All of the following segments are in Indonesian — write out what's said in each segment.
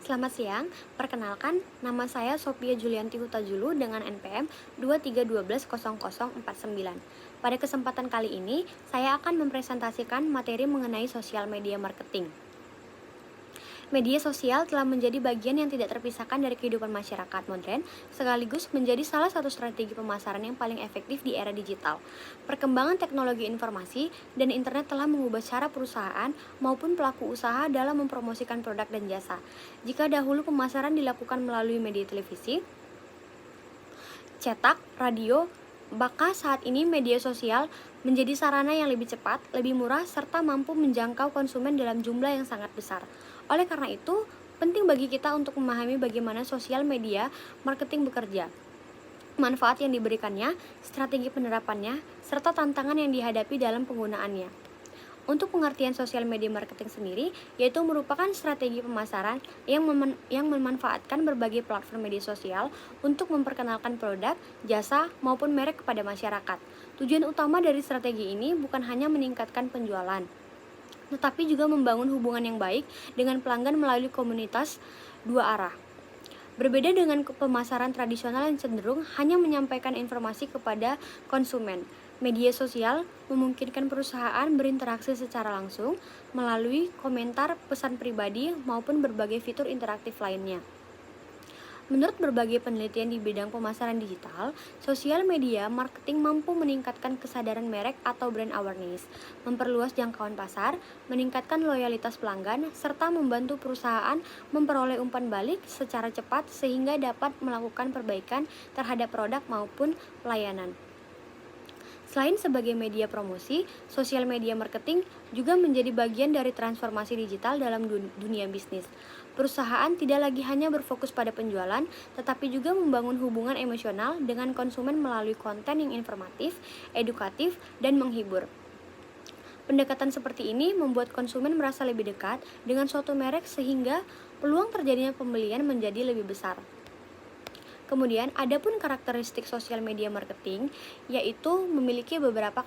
Selamat siang, perkenalkan nama saya Sophia Julianti Hutajulu dengan NPM 231200049. Pada kesempatan kali ini, saya akan mempresentasikan materi mengenai sosial media marketing. Media sosial telah menjadi bagian yang tidak terpisahkan dari kehidupan masyarakat modern, sekaligus menjadi salah satu strategi pemasaran yang paling efektif di era digital. Perkembangan teknologi informasi dan internet telah mengubah cara perusahaan maupun pelaku usaha dalam mempromosikan produk dan jasa. Jika dahulu pemasaran dilakukan melalui media televisi, cetak, radio, maka saat ini media sosial menjadi sarana yang lebih cepat, lebih murah, serta mampu menjangkau konsumen dalam jumlah yang sangat besar. Oleh karena itu, penting bagi kita untuk memahami bagaimana sosial media marketing bekerja, manfaat yang diberikannya, strategi penerapannya, serta tantangan yang dihadapi dalam penggunaannya. Untuk pengertian sosial media marketing sendiri, yaitu merupakan strategi pemasaran yang memanfaatkan berbagai platform media sosial untuk memperkenalkan produk, jasa, maupun merek kepada masyarakat. Tujuan utama dari strategi ini bukan hanya meningkatkan penjualan, tetapi juga membangun hubungan yang baik dengan pelanggan melalui komunitas dua arah. Berbeda dengan pemasaran tradisional yang cenderung hanya menyampaikan informasi kepada konsumen, media sosial memungkinkan perusahaan berinteraksi secara langsung melalui komentar, pesan pribadi, maupun berbagai fitur interaktif lainnya. Menurut berbagai penelitian di bidang pemasaran digital, sosial media marketing mampu meningkatkan kesadaran merek atau brand awareness, memperluas jangkauan pasar, meningkatkan loyalitas pelanggan, serta membantu perusahaan memperoleh umpan balik secara cepat sehingga dapat melakukan perbaikan terhadap produk maupun pelayanan. Selain sebagai media promosi, sosial media marketing juga menjadi bagian dari transformasi digital dalam dunia bisnis. Perusahaan tidak lagi hanya berfokus pada penjualan, tetapi juga membangun hubungan emosional dengan konsumen melalui konten yang informatif, edukatif, dan menghibur. Pendekatan seperti ini membuat konsumen merasa lebih dekat dengan suatu merek sehingga peluang terjadinya pembelian menjadi lebih besar. Kemudian, ada pun karakteristik sosial media marketing, yaitu memiliki beberapa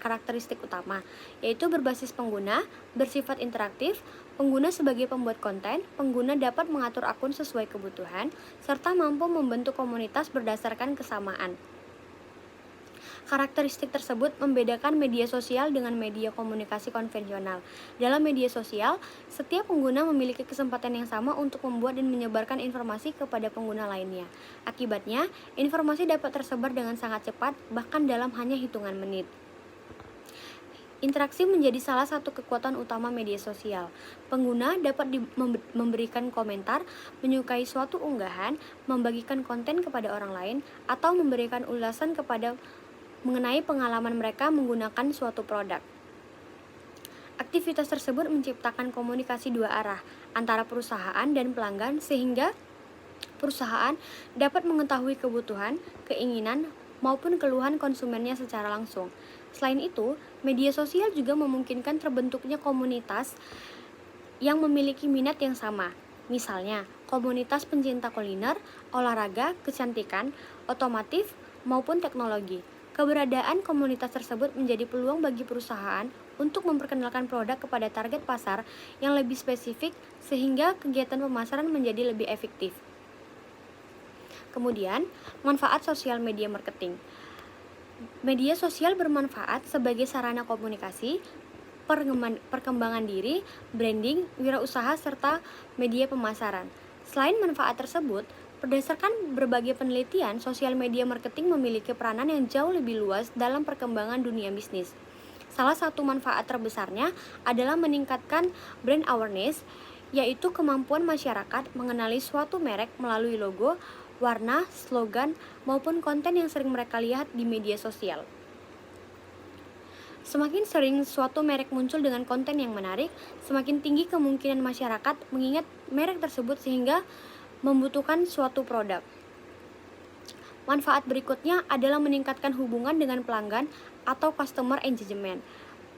karakteristik utama, yaitu berbasis pengguna, bersifat interaktif, pengguna sebagai pembuat konten, pengguna dapat mengatur akun sesuai kebutuhan, serta mampu membentuk komunitas berdasarkan kesamaan. Karakteristik tersebut membedakan media sosial dengan media komunikasi konvensional. Dalam media sosial, setiap pengguna memiliki kesempatan yang sama untuk membuat dan menyebarkan informasi kepada pengguna lainnya. Akibatnya, informasi dapat tersebar dengan sangat cepat, bahkan dalam hanya hitungan menit. Interaksi menjadi salah satu kekuatan utama media sosial. Pengguna dapat memberikan komentar, menyukai suatu unggahan, membagikan konten kepada orang lain, atau memberikan ulasan mengenai pengalaman mereka menggunakan suatu produk. Aktivitas tersebut menciptakan komunikasi dua arah antara perusahaan dan pelanggan sehingga perusahaan dapat mengetahui kebutuhan, keinginan, maupun keluhan konsumennya secara langsung. Selain itu, media sosial juga memungkinkan terbentuknya komunitas yang memiliki minat yang sama. Misalnya, komunitas pencinta kuliner, olahraga, kecantikan, otomotif, maupun teknologi. Keberadaan komunitas tersebut menjadi peluang bagi perusahaan untuk memperkenalkan produk kepada target pasar yang lebih spesifik sehingga kegiatan pemasaran menjadi lebih efektif. Kemudian, manfaat sosial media marketing. Media sosial bermanfaat sebagai sarana komunikasi, perkembangan diri, branding, wirausaha, serta media pemasaran. Selain manfaat tersebut, berdasarkan berbagai penelitian, sosial media marketing memiliki peranan yang jauh lebih luas dalam perkembangan dunia bisnis. Salah satu manfaat terbesarnya adalah meningkatkan brand awareness, yaitu kemampuan masyarakat mengenali suatu merek melalui logo, warna, slogan, maupun konten yang sering mereka lihat di media sosial. Semakin sering suatu merek muncul dengan konten yang menarik, semakin tinggi kemungkinan masyarakat mengingat merek tersebut sehingga membutuhkan suatu produk. Manfaat berikutnya adalah meningkatkan hubungan dengan pelanggan atau customer engagement.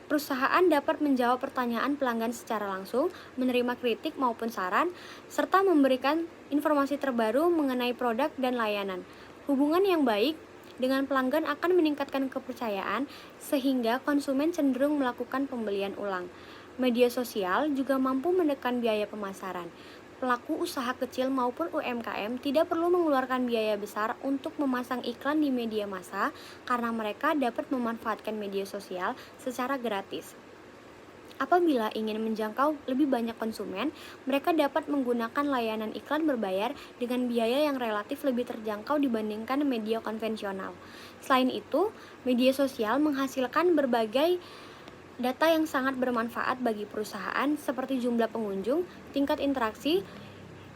Perusahaan dapat menjawab pertanyaan pelanggan secara langsung, menerima kritik maupun saran, serta memberikan informasi terbaru mengenai produk dan layanan. Hubungan yang baik dengan pelanggan akan meningkatkan kepercayaan sehingga konsumen cenderung melakukan pembelian ulang. Media sosial juga mampu menekan biaya pemasaran. Pelaku usaha kecil maupun UMKM tidak perlu mengeluarkan biaya besar untuk memasang iklan di media massa karena mereka dapat memanfaatkan media sosial secara gratis. Apabila ingin menjangkau lebih banyak konsumen, mereka dapat menggunakan layanan iklan berbayar dengan biaya yang relatif lebih terjangkau dibandingkan media konvensional. Selain itu, media sosial menghasilkan berbagai data yang sangat bermanfaat bagi perusahaan seperti jumlah pengunjung, tingkat interaksi,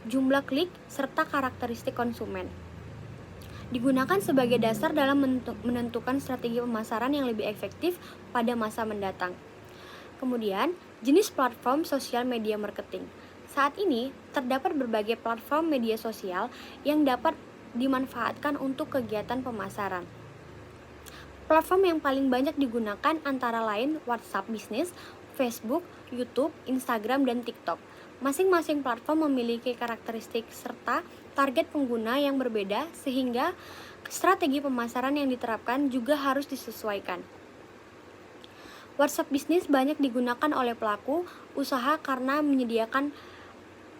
jumlah klik, serta karakteristik konsumen. Digunakan sebagai dasar dalam menentukan strategi pemasaran yang lebih efektif pada masa mendatang. Kemudian, jenis platform sosial media marketing. Saat ini, terdapat berbagai platform media sosial yang dapat dimanfaatkan untuk kegiatan pemasaran. Platform yang paling banyak digunakan antara lain WhatsApp Business, Facebook, YouTube, Instagram, dan TikTok. Masing-masing platform memiliki karakteristik serta target pengguna yang berbeda sehingga strategi pemasaran yang diterapkan juga harus disesuaikan. WhatsApp Business banyak digunakan oleh pelaku usaha karena menyediakan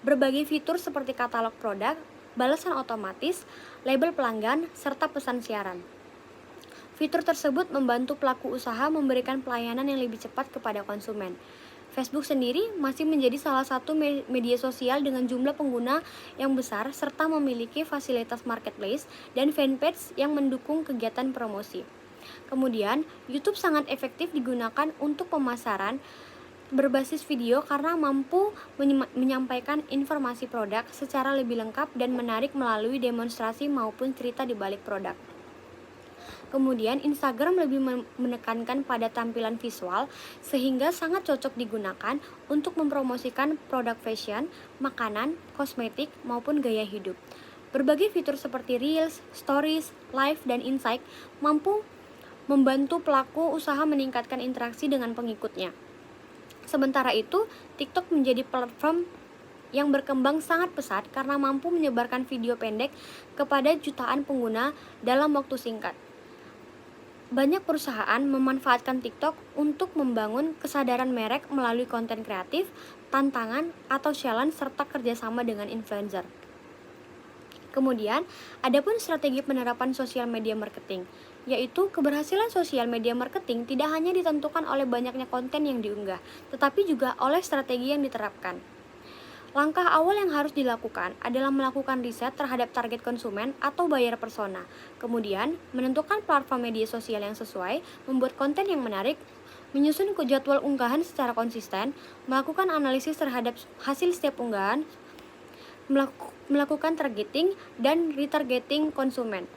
berbagai fitur seperti katalog produk, balasan otomatis, label pelanggan, serta pesan siaran. Fitur tersebut membantu pelaku usaha memberikan pelayanan yang lebih cepat kepada konsumen. Facebook sendiri masih menjadi salah satu media sosial dengan jumlah pengguna yang besar serta memiliki fasilitas marketplace dan fanpage yang mendukung kegiatan promosi. Kemudian, YouTube sangat efektif digunakan untuk pemasaran berbasis video karena mampu menyampaikan informasi produk secara lebih lengkap dan menarik melalui demonstrasi maupun cerita di balik produk. Kemudian Instagram lebih menekankan pada tampilan visual sehingga sangat cocok digunakan untuk mempromosikan produk fashion, makanan, kosmetik, maupun gaya hidup. Berbagai fitur seperti Reels, Stories, Live, dan Insight mampu membantu pelaku usaha meningkatkan interaksi dengan pengikutnya. Sementara itu, TikTok menjadi platform yang berkembang sangat pesat karena mampu menyebarkan video pendek kepada jutaan pengguna dalam waktu singkat. Banyak perusahaan memanfaatkan TikTok untuk membangun kesadaran merek melalui konten kreatif, tantangan, atau challenge serta kerjasama dengan influencer. Kemudian, adapun strategi penerapan sosial media marketing, yaitu keberhasilan sosial media marketing tidak hanya ditentukan oleh banyaknya konten yang diunggah, tetapi juga oleh strategi yang diterapkan. Langkah awal yang harus dilakukan adalah melakukan riset terhadap target konsumen atau buyer persona. Kemudian, menentukan platform media sosial yang sesuai, membuat konten yang menarik, menyusun jadwal unggahan secara konsisten, melakukan analisis terhadap hasil setiap unggahan, melakukan targeting dan retargeting konsumen,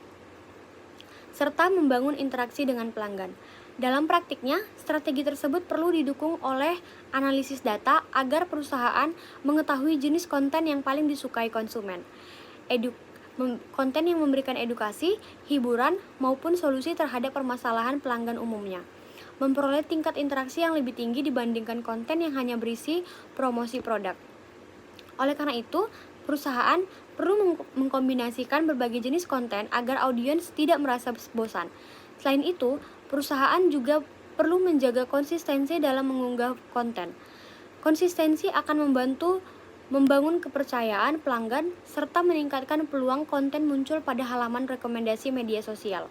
serta membangun interaksi dengan pelanggan. Dalam praktiknya, strategi tersebut perlu didukung oleh analisis data agar perusahaan mengetahui jenis konten yang paling disukai konsumen, konten yang memberikan edukasi, hiburan, maupun solusi terhadap permasalahan pelanggan umumnya, memperoleh tingkat interaksi yang lebih tinggi dibandingkan konten yang hanya berisi promosi produk. Oleh karena itu, perusahaan perlu mengkombinasikan berbagai jenis konten agar audiens tidak merasa bosan. Selain itu, perusahaan juga perlu menjaga konsistensi dalam mengunggah konten. Konsistensi akan membantu membangun kepercayaan pelanggan serta meningkatkan peluang konten muncul pada halaman rekomendasi media sosial.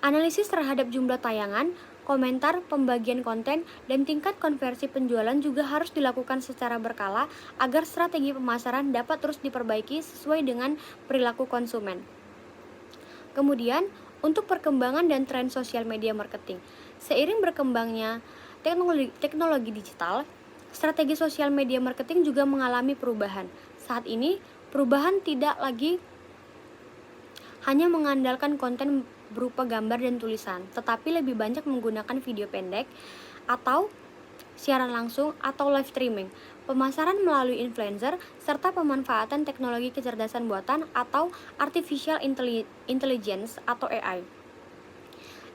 Analisis terhadap jumlah tayangan, komentar, pembagian konten, dan tingkat konversi penjualan juga harus dilakukan secara berkala agar strategi pemasaran dapat terus diperbaiki sesuai dengan perilaku konsumen. Kemudian, untuk perkembangan dan tren sosial media marketing. Seiring berkembangnya teknologi digital, strategi sosial media marketing juga mengalami perubahan. Saat ini, perubahan tidak lagi hanya mengandalkan konten berupa gambar dan tulisan, tetapi lebih banyak menggunakan video pendek atau siaran langsung atau live streaming, pemasaran melalui influencer, serta pemanfaatan teknologi kecerdasan buatan atau artificial intelligence atau AI.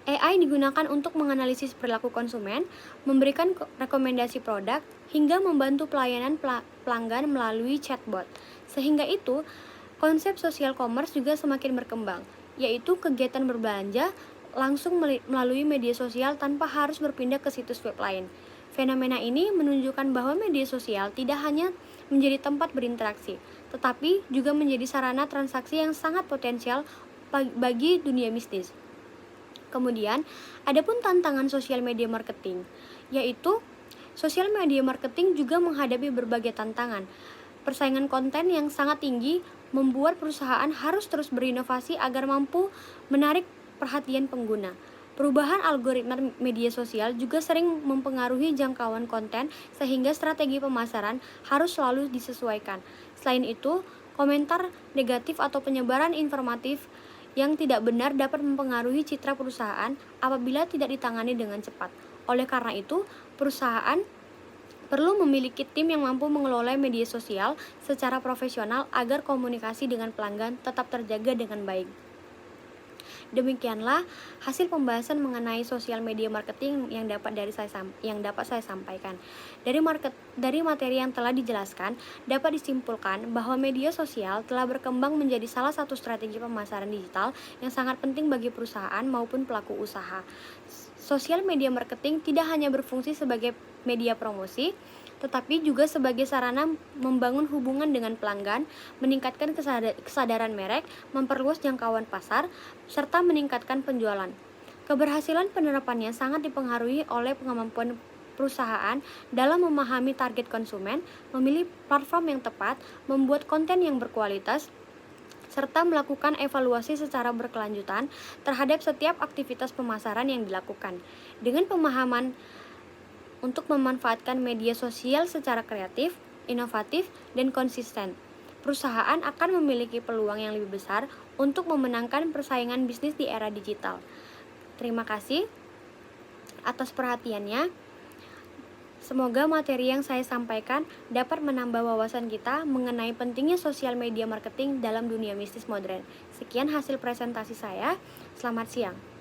AI digunakan untuk menganalisis perilaku konsumen, memberikan rekomendasi produk, hingga membantu pelayanan pelanggan melalui chatbot. Sehingga itu, konsep social commerce juga semakin berkembang, yaitu kegiatan berbelanja langsung melalui media sosial tanpa harus berpindah ke situs web lain. Fenomena ini menunjukkan bahwa media sosial tidak hanya menjadi tempat berinteraksi, tetapi juga menjadi sarana transaksi yang sangat potensial bagi dunia bisnis. Kemudian, ada pun tantangan sosial media marketing, yaitu sosial media marketing juga menghadapi berbagai tantangan. Persaingan konten yang sangat tinggi membuat perusahaan harus terus berinovasi agar mampu menarik perhatian pengguna. Perubahan algoritma media sosial juga sering mempengaruhi jangkauan konten sehingga strategi pemasaran harus selalu disesuaikan. Selain itu, komentar negatif atau penyebaran informatif yang tidak benar dapat mempengaruhi citra perusahaan apabila tidak ditangani dengan cepat. Oleh karena itu, perusahaan perlu memiliki tim yang mampu mengelola media sosial secara profesional agar komunikasi dengan pelanggan tetap terjaga dengan baik. Demikianlah hasil pembahasan mengenai sosial media marketing yang dapat saya sampaikan. Dari materi yang telah dijelaskan, dapat disimpulkan bahwa media sosial telah berkembang menjadi salah satu strategi pemasaran digital yang sangat penting bagi perusahaan maupun pelaku usaha. Sosial media marketing tidak hanya berfungsi sebagai media promosi, tetapi juga sebagai sarana membangun hubungan dengan pelanggan, meningkatkan kesadaran merek, memperluas jangkauan pasar, serta meningkatkan penjualan. Keberhasilan penerapannya sangat dipengaruhi oleh kemampuan perusahaan dalam memahami target konsumen, memilih platform yang tepat, membuat konten yang berkualitas, serta melakukan evaluasi secara berkelanjutan terhadap setiap aktivitas pemasaran yang dilakukan. Dengan pemahaman untuk memanfaatkan media sosial secara kreatif, inovatif, dan konsisten, perusahaan akan memiliki peluang yang lebih besar untuk memenangkan persaingan bisnis di era digital. Terima kasih atas perhatiannya. Semoga materi yang saya sampaikan dapat menambah wawasan kita mengenai pentingnya sosial media marketing dalam dunia bisnis modern. Sekian hasil presentasi saya. Selamat siang.